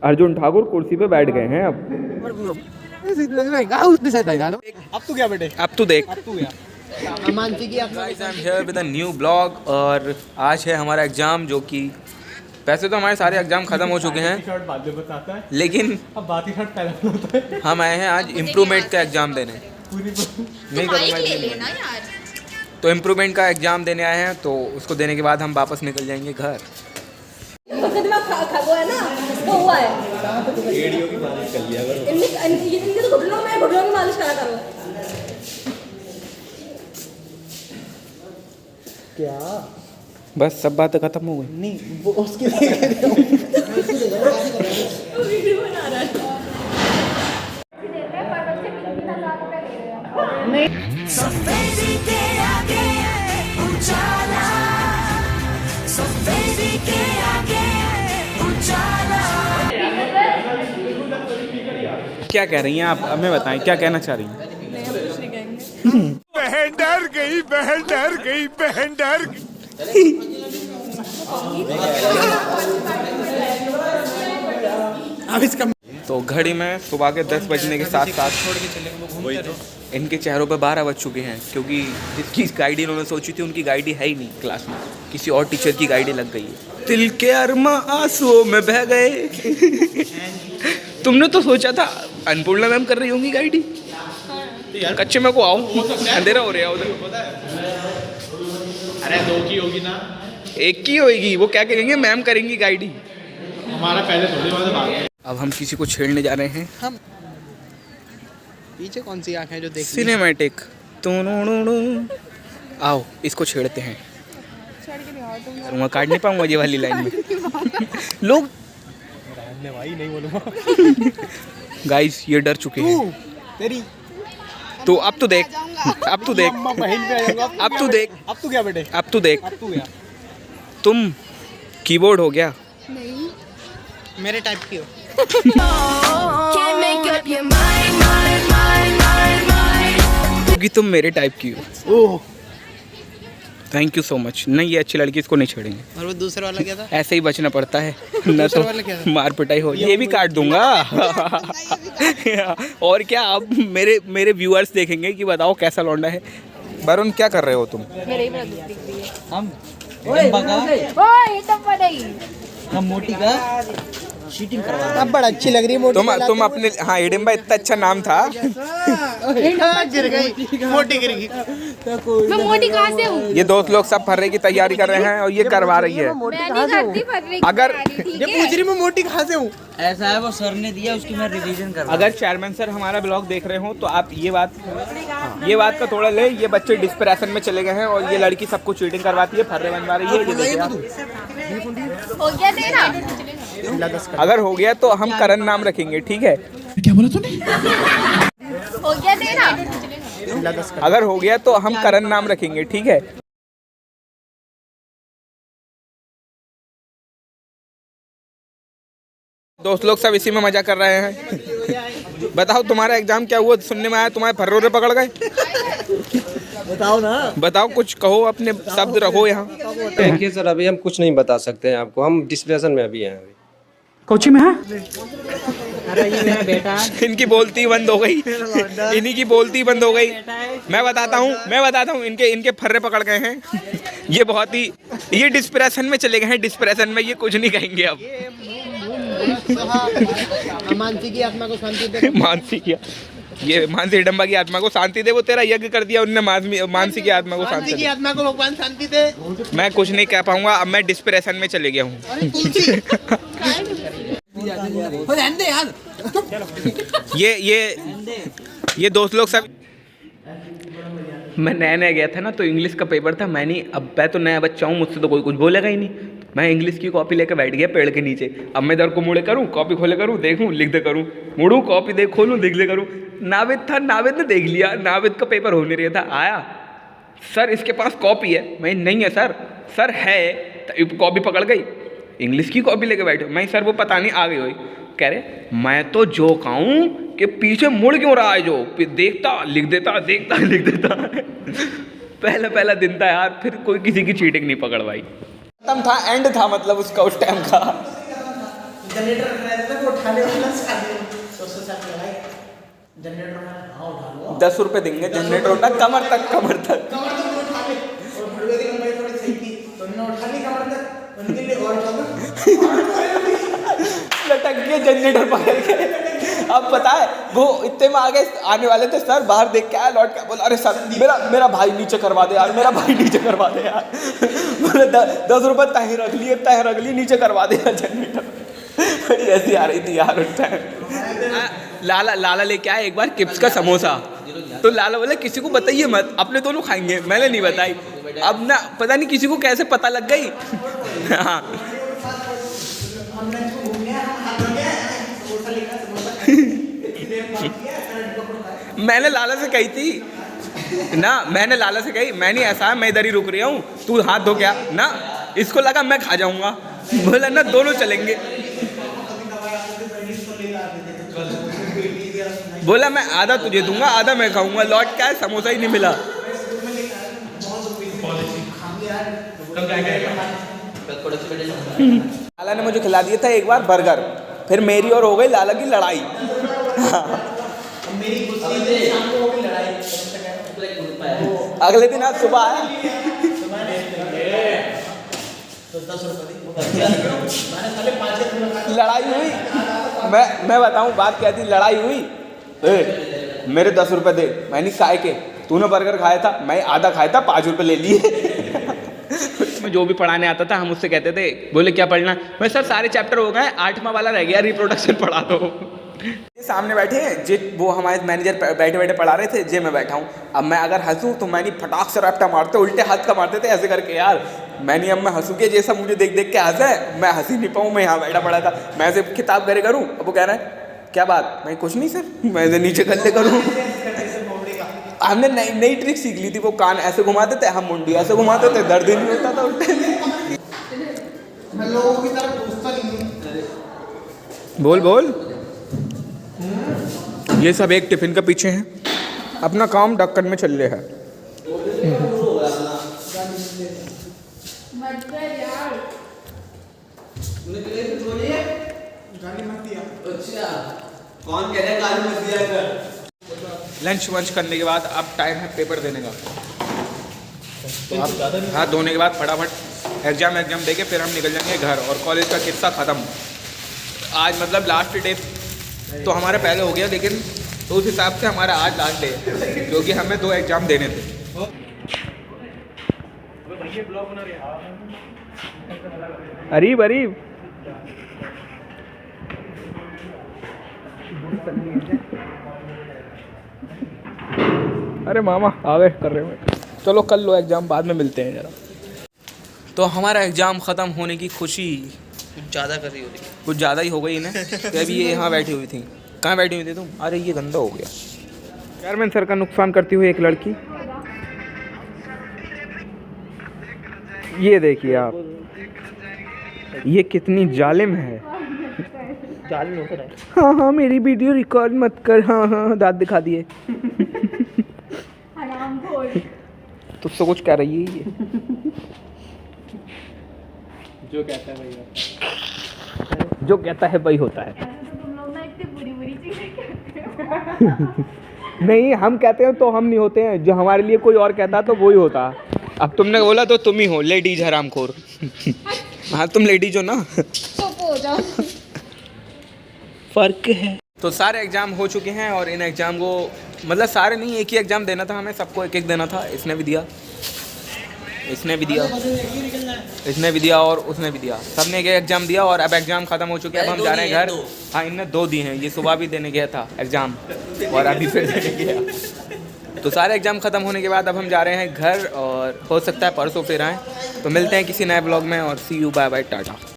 अर्जुन ठाकुर कुर्सी पे बैठ गए हैं अब तू क्या बेटे, अब तू देख। Guys I am here with a new blog और आज है हमारा एग्ज़ाम, जो कि वैसे तो हमारे सारे एग्ज़ाम ख़त्म हो चुके हैं, शर्ट बाद में बताता है, लेकिन अब बात ही शर्ट पहला होता है। हम आए हैं आज इम्प्रूवमेंट का एग्ज़ाम देने। नहीं करूँगा तो इम्प्रूवमेंट का एग्ज़ाम देने आए हैं, तो उसको देने के बाद हम वापस निकल जाएंगे घर। क्या बस सब बातें खत्म हो गई। नहीं वो उसके क्या कह रही हैं आप, हमें बताएं क्या कहना चाह रही हैं? बहन डर गई, बहन डर गई, बहन डर गई। अब इसका तो घड़ी में सुबह के 10 बजने के साथ साथ छोड़ के चले, इनके चेहरों पे 12 बज चुके हैं, क्योंकि जिसकी गाइडी इन्होंने सोची थी उनकी गाइडी है ही नहीं क्लास में, किसी और टीचर की गाइडी लग गई है। दिल के अरमा आंसुओं में बह गए। तुमने तो सोचा था अन्नपूर्णा मैम कर रही होंगी गाइडी, कच्चे में को आओ, अंधेरा हो रहा है उधर। अरे 2 की होगी ना, एक की होगी, वो क्या करेंगे, मैम करेंगी गाइडी, हमारा पहले थोड़ी बात बात। अब हम किसी को छेड़ने जा रहे हैं। हम पीछे कौन सी आंखें जो देख सिनेमैटिक आओ इसको छेड़ते हैं। मैं काट नहीं पाऊंगा ये वाली लाइन में। लोग भाई नहीं बोलूंगा। गाइस ये डर चुके हैं। तेरी तो अब तू देख, अब तू देख, बहन पे आ जाऊंगा। अब तू देख, अब तू क्या बेटे, अब तू देख, अब तू क्या तुम कीबोर्ड हो गया, नहीं मेरे टाइप की हो। क्योंकि तुम मेरे टाइप की हो। Oh thank you so much. नहीं ये अच्छी लड़की, इसको नहीं छेड़ेंगे। और वो दूसरे वाला क्या था? ऐसे ही बचना पड़ता है, न वाला क्या तो था? मार पिटाई हो। ये भी काट दूंगा। और क्या, अब मेरे व्यूअर्स देखेंगे कि बताओ कैसा लौंडा है। वरुण क्या कर रहे हो तुम? हम हम मोटी का चीटिंग करवा, अब बड़ा अच्छी लग रही है मोटी। तुम अपने, हाँ हिडिंबा इतना अच्छा नाम था। गिर गई, मोटी गिर गई। मैं मोटी कहाँ से हूँ? ये दोस्त लोग सब फर्रे की तैयारी कर रहे हैं और ये करवा रही है। मैं नहीं करती फर्रे की अगर तैयारी, ठीक ये है? पूछ रही मैं मोटी कहाँ से हूँ। ऐसा है वो सर ने दिया, उसकी मैं रिवीजन कर रहा अगर चेयरमैन सर हमारा ब्लॉग देख रहे हो तो आप ये बात का थोड़ा ले, ये बच्चे डिस्प्रेशन में चले गए हैं और ये लड़की सबको चीटिंग करवाती है, फर्रे बनवा रही है। ये देखिए आप। हो गया तेरा? अगर हो गया तो हम करण नाम रखेंगे, ठीक है? हो गया तेरा? अगर हो गया तो हम करण नाम रखेंगे, ठीक है? दोस्त लोग सब इसी में मजा कर रहे हैं। बताओ तुम्हारा एग्जाम क्या हुआ? सुनने में आया तुम्हारे फर्रोरे पकड़ गए। बताओ ना, बताओ, कुछ कहो, अपने शब्द रखो यहाँ। देखिए सर, अभी हम कुछ नहीं बता सकते हैं आपको, हम डिस्कशन में अभी हैं। अभी कोची में है। अरे ये मेरा बेटा इनकी बोलती बंद हो गई, इन्हीं की बोलती बंद हो गई। मैं बताता हूँ, इनके फर्रे पकड़ गए हैं। ये बहुत ही, ये डिस्प्रेशन में चले गए हैं, डिस्प्रेशन में। ये कुछ नहीं कहेंगे अब। मानसी की आत्मा को शांति दे। मानसी हिडम्बा की आत्मा को शांति दे। वो तेरा यज्ञ कर दिया उनने, मानसी की आत्मा को शांति मानसी की दे। आत्मा को भगवान शांति दे। मैं कुछ नहीं कह पाऊंगा, अब मैं डिस्प्रेशन में चले गया हूँ। ये दोस्त लोग सब, मैं नया गया था ना, तो इंग्लिश का पेपर था। अब मैं तो नया बच्चा हूँ, मुझसे तो कोई कुछ बोलेगा ही नहीं। मैं इंग्लिश की कॉपी लेकर बैठ गया पेड़ के नीचे। अब मैं इधर को मुड़े करूँ, कॉपी खोले करूँ, देखूँ, लिख दे करूँ, मुड़ूँ, कॉपी देख खोलूँ, लिख दे करूँ। नाविद था, नाविद ने देख लिया, नाविद का पेपर हो नहीं रहा था। आया, सर इसके पास कॉपी है। मैं नहीं है सर। सर है, तो कॉपी पकड़ गई, इंग्लिश की कॉपी लेके बैठे। मैं सर वो पता नहीं आ गई हुई। कह रहे मैं तो जो कहूँ कि पीछे मुड़ क्यों रहा है, जो देखता लिख देता, देखता लिख देता। पहला दिन था यार, फिर कोई किसी की चीटिंग नहीं पकड़ पाई। खत्म था, एंड था मतलब उसका उस टाइम का। जनरेटर रहता था वो उठाने वाला साले तो साथ लगाए जनरेटर में हाँ उठा लो 10 रुपए देंगे जनरेटर उठा कमर तक कमर तो उठा ले और भड़वे की लंबाई थोड़ी सही थी तो उन्होंने उठा ली कमर तक उनके लिए और उठा लटक गए जनरेटर पकड़ के। अब पता है वो इतने में आगे आने वाले थे, सर बाहर देख के आया, लौट के बोला अरे सर मेरा भाई नीचे करवा दे यार, मेरा भाई नीचे करवा दे यार। बोले 10 रुपए तय रख लिए नीचे करवा दे यार जनरेटर। ऐसी आ रही थी यार उस टाइम। लाला लेके आया एक बार किप्स का समोसा, तो लाला बोले किसी को बताइए मत, अपने दोनों खाएंगे। मैंने नहीं बताई। अब ना पता नहीं किसी को कैसे पता लग गई। हाँ मैंने लाला से कही थी ना, मैंने लाला से कही मैं नहीं ऐसा है, मैं इधर ही रुक रही हूँ, तू हाथ धो क्या ना। इसको लगा मैं खा जाऊंगा, बोला ना दोनों चलेंगे। बोला मैं आधा तुझे दूंगा आधा मैं खाऊंगा। लौट के आया समोसा ही नहीं मिला। लाला ने मुझे खिला दिया था एक बार बर्गर, फिर मेरी और हो गई लाला की लड़ाई। अगले दिन आज सुबह आया, लड़ाई हुई। मैं बताऊं बात क्या थी, लड़ाई हुई। मेरे 10 रुपए दे, मैंने खाए के, तूने बर्गर खाया था, मैं आधा खाया था, 5 रुपए ले लिए। मैं जो भी पढ़ाने आता था हम उससे कहते थे, बोले क्या पढ़ना, मैं सर सारे चैप्टर हो गए, 8वां वाला रह गया रिप्रोडक्शन पढ़ा दो। सामने बैठे हैं जे, वो हमारे मैनेजर बैठे बैठे पढ़ा रहे थे, जे मैं बैठा हूँ। अब मैं अगर हंसूँ तो मैंने फटाक से रफ्ता मारते, उल्टे हाथ का मारते थे ऐसे करके यार। मैंने अब मैं हंसूँ के जैसा मुझे देख देख के हंसा है, मैं हंस ही नहीं पाऊँ। मैं यहाँ बैठा पड़ा था, मैं ऐसे किताब करे करूँ, अब वो कह रहा है क्या बात, मैं कुछ नहीं सर, मैं ऐसे नीचे गले करूँ। हमने नई ट्रिक सीख ली थी, वो कान ऐसे घुमाते थे, हम मुंडी ऐसे घुमाते थे, दर्द ही नहीं होता था उल्टे। मैं लोगों की तरफ पूछता नहीं। बोल ये सब एक टिफिन के पीछे हैं, अपना काम ढक्कन में चल रहा है। कौन कह रहा है गाली मत दिया कर। लंच वंच करने के बाद अब टाइम है पेपर देने का, तो आप हाथ धोने के बाद फटाफट एग्जाम दे के फिर हम निकल जाएंगे घर, और कॉलेज का किस्सा ख़त्म। आज मतलब लास्ट डे तो हमारा पहले हो गया, लेकिन तो उस हिसाब से हमारा आज लास्ट डे है, क्योंकि हमें 2 एग्ज़ाम देने थे। अरीब अरे मामा आगे कर रहे हैं, चलो कल लो एग्ज़ाम, बाद में मिलते हैं ज़रा। तो हमारा एग्ज़ाम ख़त्म होने की खुशी कुछ ज़्यादा कर रही होगी, कुछ ज़्यादा ही हो गई इन्हें। तो अभी ये यहाँ बैठी हुई थी, कहाँ बैठी हुई थी तुम? अरे ये गंदा हो गया। चेयरमैन सर का नुकसान करती हुई एक लड़की, ये देखिए आप, ये कितनी जालिम है। जालिम होकर है। हाँ मेरी वीडियो रिकॉर्ड मत कर। हाँ दांत दिखा दिए। तुझसे कुछ कह रही है ये। जो कहता है वही होता है। तुम लोग ना इतनी बुरी चीजें कहते हो। नहीं हम कहते हैं तो हम नहीं होते हैं, जो हमारे लिए कोई और कहता तो वही होता। अब तुमने बोला तो तुम ही हो लेडीज हरामखोर। हाँ तुम लेडीज हो ना। चुप हो जाओ। फर्क है। तो सारे एग्ज़ाम हो चुके हैं, और इन एग्ज़ाम को मतलब सारे नहीं, एक ही एग्ज़ाम देना था हमें, सबको एक देना था। इसने भी दिया, इसने भी दिया, इसने भी दिया और उसने भी दिया, सबने एक एग्ज़ाम दिया। और अब एग्ज़ाम ख़त्म हो चुके हैं, अब हम जा रहे हैं घर। हाँ इनने 2 दिए हैं, ये सुबह भी देने गया था एग्ज़ाम और अभी फिर देने गया। तो सारे एग्ज़ाम ख़त्म होने के बाद अब हम जा रहे हैं घर, और हो सकता है परसों फिर आएँ। तो मिलते हैं किसी नए ब्लॉग में, और सी यू, बाय बाय, टाटा।